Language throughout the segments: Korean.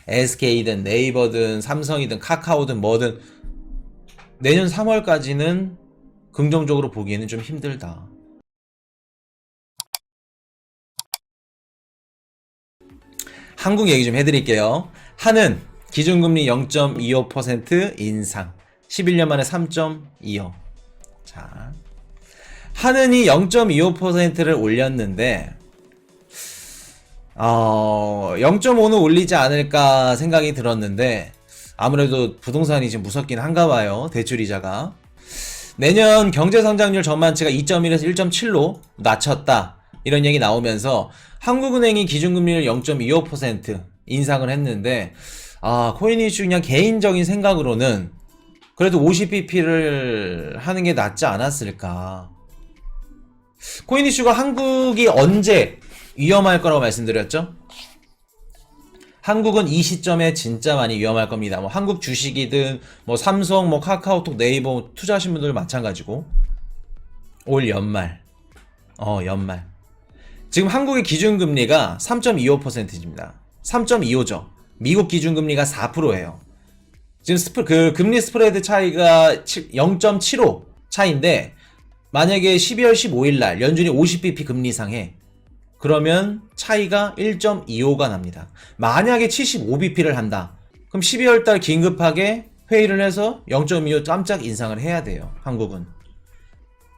SK든 네이버든 삼성이든 카카오든 뭐든 내년 3월까지는 긍정적으로 보기에는 좀 힘들다. 한국 얘기 좀 해드릴게요. 한은 기준금리 0.25% 인상. 11년 만에 3.25. 자, 한은이 0.25%를 올렸는데 0.5는 올리지 않을까 생각이 들었는데 아무래도 부동산이 지금 무섭긴 한가 봐요. 대출이자가. 내년 경제성장률 전망치가 2.1에서 1.7로 낮췄다. 이런 얘기 나오면서 한국은행이 기준금리를 0.25% 인상을 했는데 코인이슈 그냥 개인적인 생각으로는 그래도 50bp를 하는 게 낫지 않았을까. 코인이슈가 한국이 언제 위험할 거라고 말씀드렸죠? 한국은 이 시점에 진짜 많이 위험할 겁니다. 뭐 한국 주식이든 뭐 삼성, 뭐 카카오톡, 네이버 투자하신 분들 마찬가지고 올 연말, 연말. 지금 한국의 기준금리가 3.25%입니다. 3.25죠. 미국 기준금리가 4%예요. 지금 금리 스프레드 차이가 0.75 차이인데 만약에 12월 15일 날 연준이 50bp 금리 상해. 그러면 차이가 1.25가 납니다. 만약에 75bp를 한다. 그럼 12월 달 긴급하게 회의를 해서 0.25 깜짝 인상을 해야 돼요. 한국은.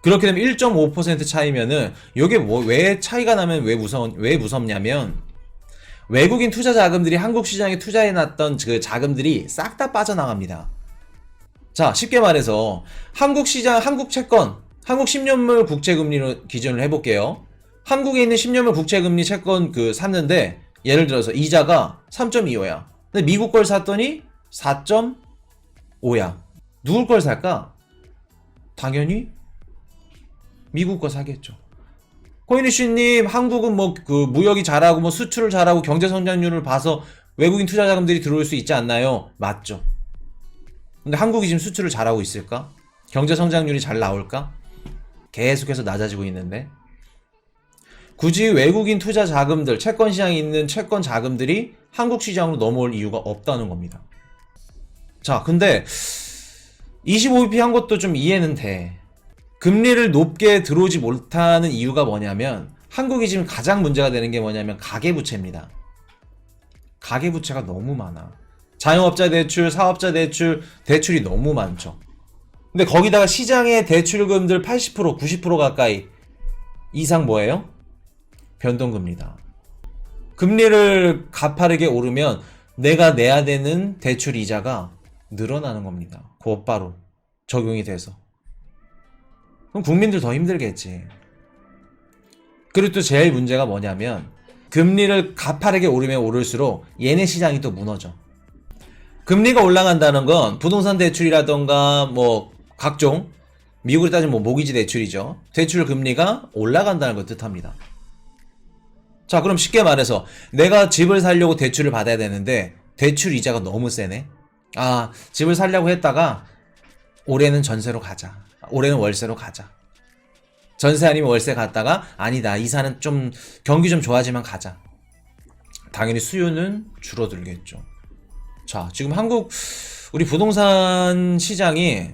그렇게 되면 1.5% 차이면은 이게 왜 차이가 나면 왜 무섭냐면 외국인 투자 자금들이 한국 시장에 투자해 놨던 그 자금들이 싹 다 빠져나갑니다. 자, 쉽게 말해서 한국 시장, 한국 채권, 한국 10년물 국채금리로 기준을 해볼게요. 한국에 있는 10년물 국채금리 채권 샀는데 예를 들어서 이자가 3.25야. 근데 미국 걸 샀더니 4.5야. 누굴 걸 살까? 당연히 미국 거 사겠죠. 코인이슈님, 한국은 무역이 잘하고 수출을 잘하고 경제 성장률을 봐서 외국인 투자 자금들이 들어올 수 있지 않나요? 맞죠. 근데 한국이 지금 수출을 잘하고 있을까? 경제 성장률이 잘 나올까? 계속해서 낮아지고 있는데. 굳이 외국인 투자 자금들, 채권 시장에 있는 채권 자금들이 한국 시장으로 넘어올 이유가 없다는 겁니다. 자, 근데 25bp 한 것도 좀 이해는 돼. 금리를 높게 들어오지 못하는 이유가 뭐냐면 한국이 지금 가장 문제가 되는 게 뭐냐면 가계부채입니다. 가계부채가 너무 많아. 자영업자 대출, 사업자 대출, 대출이 너무 많죠. 근데 거기다가 시장의 대출금들 80%, 90% 가까이 이상 뭐예요? 변동금리다. 금리를 가파르게 오르면 내가 내야 되는 대출 이자가 늘어나는 겁니다. 곧바로 적용이 돼서. 그럼 국민들 더 힘들겠지. 그리고 또 제일 문제가 뭐냐면 금리를 가파르게 오르면 오를수록 얘네 시장이 또 무너져. 금리가 올라간다는 건 부동산 대출이라던가 각종 미국으로 따지면 모기지 대출이죠. 대출 금리가 올라간다는 걸 뜻합니다. 자, 그럼 쉽게 말해서 내가 집을 사려고 대출을 받아야 되는데 대출 이자가 너무 세네. 집을 사려고 했다가 올해는 전세로 가자. 올해는 월세로 가자. 전세 아니면 월세 갔다가 아니다. 이사는 좀 경기 좀 좋아지면 가자. 당연히 수요는 줄어들겠죠. 자, 지금 우리 부동산 시장이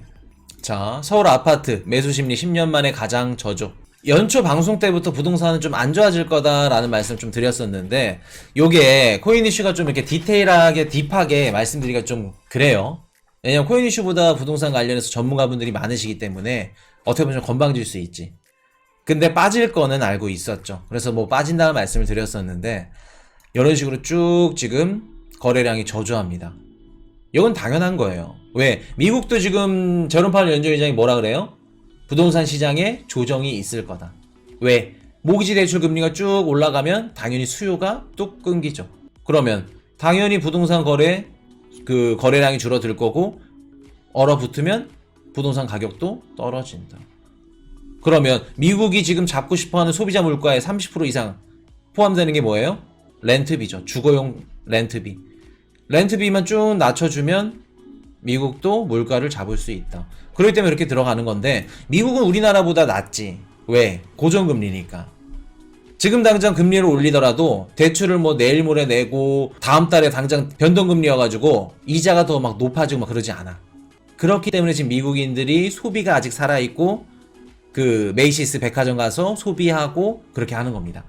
서울 아파트 매수 심리 10년 만에 가장 저조. 연초 방송 때부터 부동산은 좀 안 좋아질 거다라는 말씀 좀 드렸었는데 요게 코인 이슈가 좀 이렇게 디테일하게 딥하게 말씀드리기가 좀 그래요. 왜냐면 코인 이슈보다 부동산 관련해서 전문가분들이 많으시기 때문에 어떻게 보면 좀 건방질 수 있지. 근데 빠질 거는 알고 있었죠. 그래서 빠진다는 말씀을 드렸었는데 이런 식으로 쭉 지금 거래량이 저조합니다. 이건 당연한 거예요. 왜? 미국도 지금 제롬 파월 연준의장이 뭐라 그래요? 부동산 시장에 조정이 있을 거다. 왜? 모기지 대출 금리가 쭉 올라가면 당연히 수요가 뚝 끊기죠. 그러면 당연히 부동산 거래량이 줄어들 거고 얼어붙으면 부동산 가격도 떨어진다. 그러면 미국이 지금 잡고 싶어하는 소비자 물가의 30% 이상 포함되는 게 뭐예요? 렌트비죠. 주거용 렌트비. 렌트비만 쭉 낮춰주면 미국도 물가를 잡을 수 있다. 그렇기 때문에 이렇게 들어가는 건데 미국은 우리나라보다 낫지. 왜? 고정금리니까. 지금 당장 금리를 올리더라도 대출을 뭐 내일 모레 내고 다음 달에 당장 변동금리여가지고 이자가 더 막 높아지고 막 그러지 않아. 그렇기 때문에 지금 미국인들이 소비가 아직 살아있고 그 메이시스 백화점 가서 소비하고 그렇게 하는 겁니다.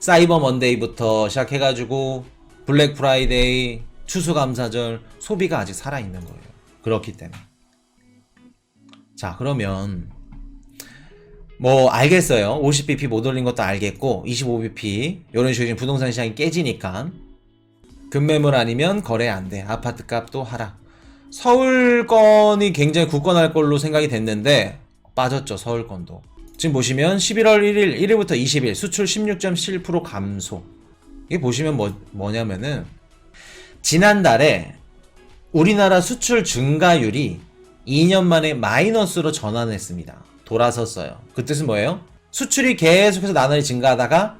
사이버 먼데이부터 시작해가지고 블랙 프라이데이, 추수감사절 소비가 아직 살아있는 거예요. 그렇기 때문에. 자, 그러면 뭐 알겠어요. 50bp 못 올린 것도 알겠고 25bp 이런 식으로 지금 부동산 시장이 깨지니까 급매물 아니면 거래 안 돼. 아파트 값도 하락. 서울건이 굉장히 굳건할 걸로 생각이 됐는데 빠졌죠. 서울건도. 지금 보시면 11월 1일 1일부터 20일 수출 16.7% 감소. 이게 보시면 뭐냐면은 지난달에 우리나라 수출 증가율이 2년 만에 마이너스로 전환했습니다. 돌아섰어요. 그 뜻은 뭐예요? 수출이 계속해서 나날이 증가하다가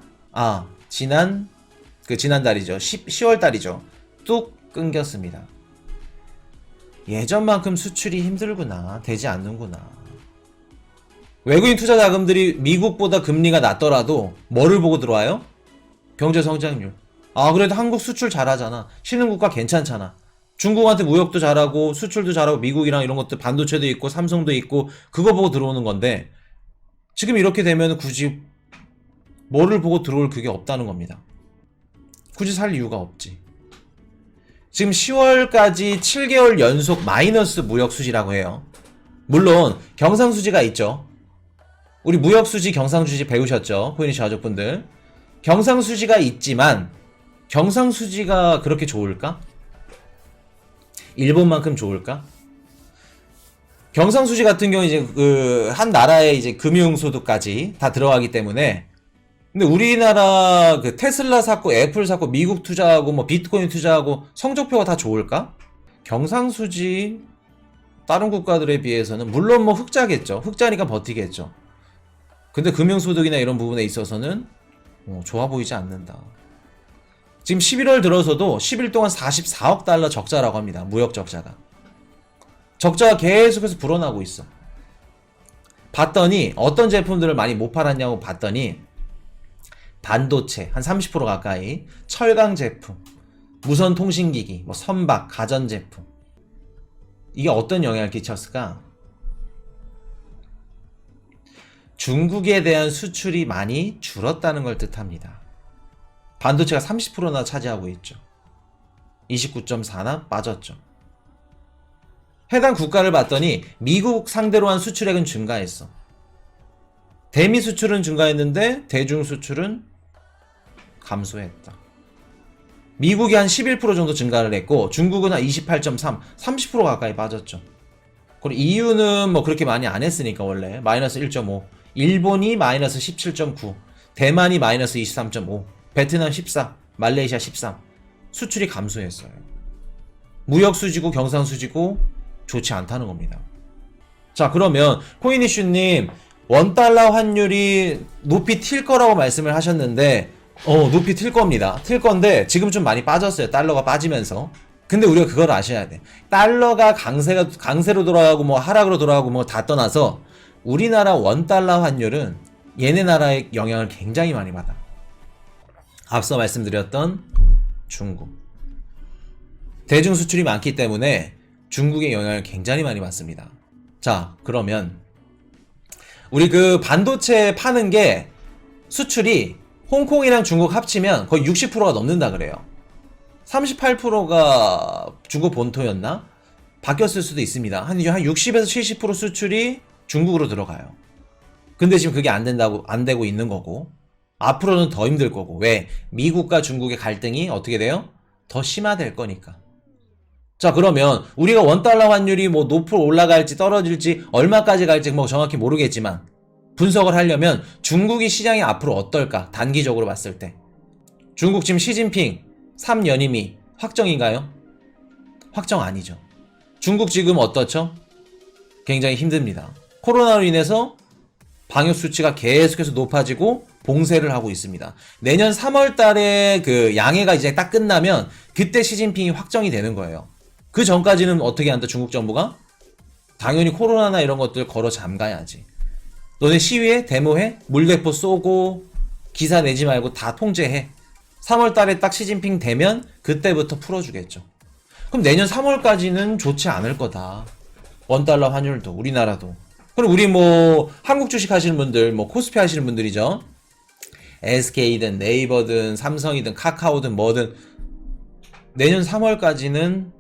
지난달이죠. 10월 달이죠. 뚝 끊겼습니다. 예전만큼 수출이 힘들구나. 되지 않는구나. 외국인 투자 자금들이 미국보다 금리가 낮더라도 뭐를 보고 들어와요? 경제 성장률. 그래도 한국 수출 잘하잖아. 신흥국가 괜찮잖아. 중국한테 무역도 잘하고 수출도 잘하고 미국이랑 이런 것들 반도체도 있고 삼성도 있고 그거 보고 들어오는 건데 지금 이렇게 되면 굳이 뭐를 보고 들어올 그게 없다는 겁니다. 굳이 살 이유가 없지. 지금 10월까지 7개월 연속 마이너스 무역 수지라고 해요. 물론 경상수지가 있죠. 우리 무역 수지 경상수지 배우셨죠? 코인이시 가족분들. 경상수지가 있지만 경상수지가 그렇게 좋을까? 일본만큼 좋을까? 경상수지 같은 경우 이제 한 나라의 이제 금융소득까지 다 들어가기 때문에 근데 우리나라 그 테슬라 샀고 애플 샀고 미국 투자하고 뭐 비트코인 투자하고 성적표가 다 좋을까? 경상수지 다른 국가들에 비해서는 물론 뭐 흑자겠죠. 흑자니까 버티겠죠. 근데 금융소득이나 이런 부분에 있어서는 좋아 보이지 않는다. 지금 11월 들어서도 10일 동안 44억 달러 적자라고 합니다. 무역 적자가. 적자가 계속해서 불어나고 있어. 봤더니 어떤 제품들을 많이 못 팔았냐고 봤더니 반도체 한 30% 가까이, 철강 제품, 무선 통신기기, 뭐 선박, 가전제품. 이게 어떤 영향을 끼쳤을까? 중국에 대한 수출이 많이 줄었다는 걸 뜻합니다. 반도체가 30%나 차지하고 있죠. 29.4나 빠졌죠. 해당 국가를 봤더니 미국 상대로 한 수출액은 증가했어. 대미 수출은 증가했는데 대중 수출은 감소했다. 미국이 한 11% 정도 증가를 했고 중국은 한 28.3, 30% 가까이 빠졌죠. 그리고 EU는 뭐 그렇게 많이 안 했으니까 원래 마이너스 1.5, 일본이 마이너스 17.9, 대만이 마이너스 23.5, 베트남 14, 말레이시아 13. 수출이 감소했어요. 무역 수지고 경상 수지고 좋지 않다는 겁니다. 자, 그러면 코인이슈님 원달러 환율이 높이 튈 거라고 말씀을 하셨는데 높이 튈 겁니다. 튈 건데 지금 좀 많이 빠졌어요. 달러가 빠지면서. 근데 우리가 그걸 아셔야 돼. 달러가 강세로 돌아가고 뭐 하락으로 돌아가고 뭐 다 떠나서 우리나라 원달러 환율은 얘네 나라의 영향을 굉장히 많이 받아. 앞서 말씀드렸던 중국. 대중 수출이 많기 때문에 중국의 영향을 굉장히 많이 받습니다. 자, 그러면 우리 그 반도체 파는 게 수출이 홍콩이랑 중국 합치면 거의 60%가 넘는다 그래요. 38%가 중국 본토였나? 바뀌었을 수도 있습니다. 한 60에서 70% 수출이 중국으로 들어가요. 근데 지금 그게 안 되고 있는 거고, 앞으로는 더 힘들 거고. 왜? 미국과 중국의 갈등이 어떻게 돼요? 더 심화될 거니까. 자, 그러면 우리가 원달러 환율이 뭐 높으로 올라갈지 떨어질지 얼마까지 갈지 뭐 정확히 모르겠지만 분석을 하려면 중국이 시장이 앞으로 어떨까? 단기적으로 봤을 때. 중국 지금 시진핑 3연임이 확정인가요? 확정 아니죠. 중국 지금 어떻죠? 굉장히 힘듭니다. 코로나로 인해서 방역 수치가 계속해서 높아지고 봉쇄를 하고 있습니다. 내년 3월 달에 그 양해가 이제 딱 끝나면 그때 시진핑이 확정이 되는 거예요. 그 전까지는 어떻게 한다, 중국 정부가? 당연히 코로나나 이런 것들 걸어 잠가야지. 너네 시위해? 데모해? 물대포 쏘고 기사 내지 말고 다 통제해. 3월 달에 딱 시진핑 되면 그때부터 풀어주겠죠. 그럼 내년 3월까지는 좋지 않을 거다. 원달러 환율도, 우리나라도. 그럼 우리 뭐 한국 주식 하시는 분들, 뭐 코스피 하시는 분들이죠. SK든 네이버든 삼성이든 카카오든 뭐든 내년 3월까지는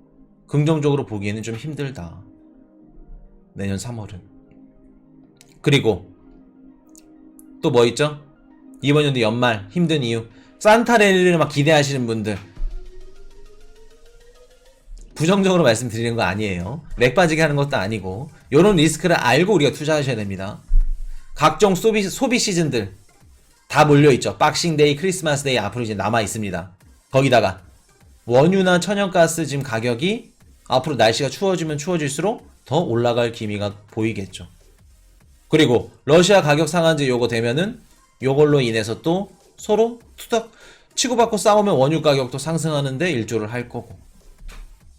긍정적으로 보기에는 좀 힘들다. 내년 3월은. 그리고 또 뭐 있죠? 이번 연도 연말 힘든 이유. 산타랠리를 막 기대하시는 분들. 부정적으로 말씀드리는 거 아니에요. 렉 빠지게 하는 것도 아니고 요런 리스크를 알고 우리가 투자하셔야 됩니다. 각종 소비 시즌들 다 몰려있죠. 박싱데이, 크리스마스데이 앞으로 이제 남아있습니다. 거기다가 원유나 천연가스 지금 가격이 앞으로 날씨가 추워지면 추워질수록 더 올라갈 기미가 보이겠죠. 그리고 러시아 가격 상한제 요거 되면은 요걸로 인해서 또 서로 투닥 치고받고 싸우면 원유 가격도 상승하는데 일조를 할 거고.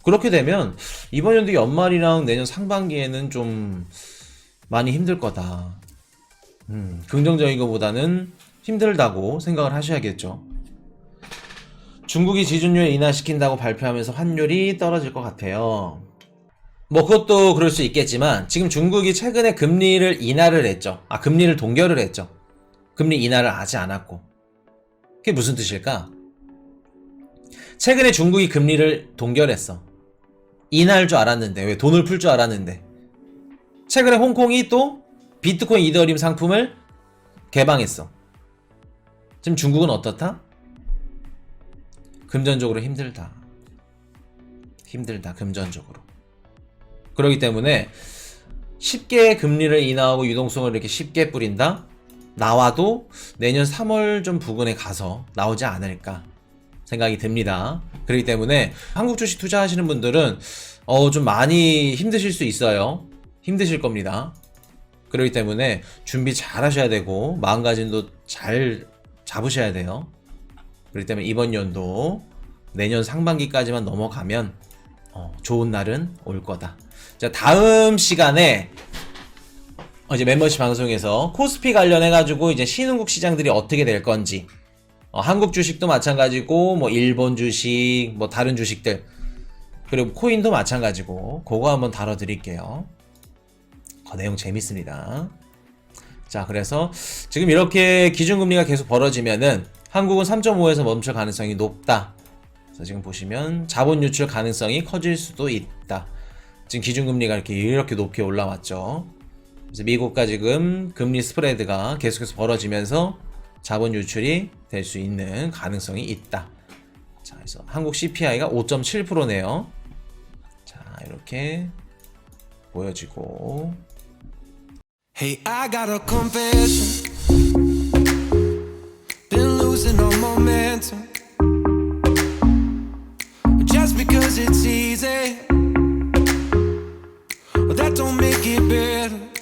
그렇게 되면 이번 연도 연말이랑 내년 상반기에는 좀 많이 힘들 거다. 긍정적인 것보다는 힘들다고 생각을 하셔야겠죠. 중국이 지준율 인하시킨다고 발표하면서 환율이 떨어질 것 같아요. 뭐 그것도 그럴 수 있겠지만 지금 중국이 최근에 금리를 인하를 했죠. 금리를 동결을 했죠. 금리 인하를 하지 않았고. 그게 무슨 뜻일까? 최근에 중국이 금리를 동결했어. 인하할 줄 알았는데, 왜 돈을 풀 줄 알았는데. 최근에 홍콩이 또 비트코인 이더리움 상품을 개방했어. 지금 중국은 어떻다? 금전적으로 힘들다. 힘들다, 금전적으로. 그렇기 때문에 쉽게 금리를 인하하고 유동성을 이렇게 쉽게 뿌린다? 나와도 내년 3월 좀 부근에 가서 나오지 않을까 생각이 듭니다. 그렇기 때문에 한국 주식 투자하시는 분들은 좀 많이 힘드실 수 있어요. 힘드실 겁니다. 그렇기 때문에 준비 잘 하셔야 되고 마음가짐도 잘 잡으셔야 돼요. 그렇기 때문에 이번 연도 내년 상반기까지만 넘어가면 좋은 날은 올 거다. 자, 다음 시간에 이제 멤버십 방송에서 코스피 관련해가지고 이제 신흥국 시장들이 어떻게 될 건지, 한국 주식도 마찬가지고, 뭐 일본 주식, 뭐 다른 주식들, 그리고 코인도 마찬가지고, 그거 한번 다뤄드릴게요. 그 내용 재밌습니다. 자, 그래서 지금 이렇게 기준금리가 계속 벌어지면은 한국은 3.5에서 멈출 가능성이 높다. 그래서 지금 보시면 자본 유출 가능성이 커질 수도 있다. 지금 기준금리가 이렇게 높게 올라왔죠. 그래서 미국과 지금 금리 스프레드가 계속해서 벌어지면서 자본 유출이 될 수 있는 가능성이 있다. 자, 그래서 한국 CPI가 5.7%네요. 자, 이렇게 보여지고. Hey, I got a confession. Been losing all momentum. Just because it's easy, that don't make it better.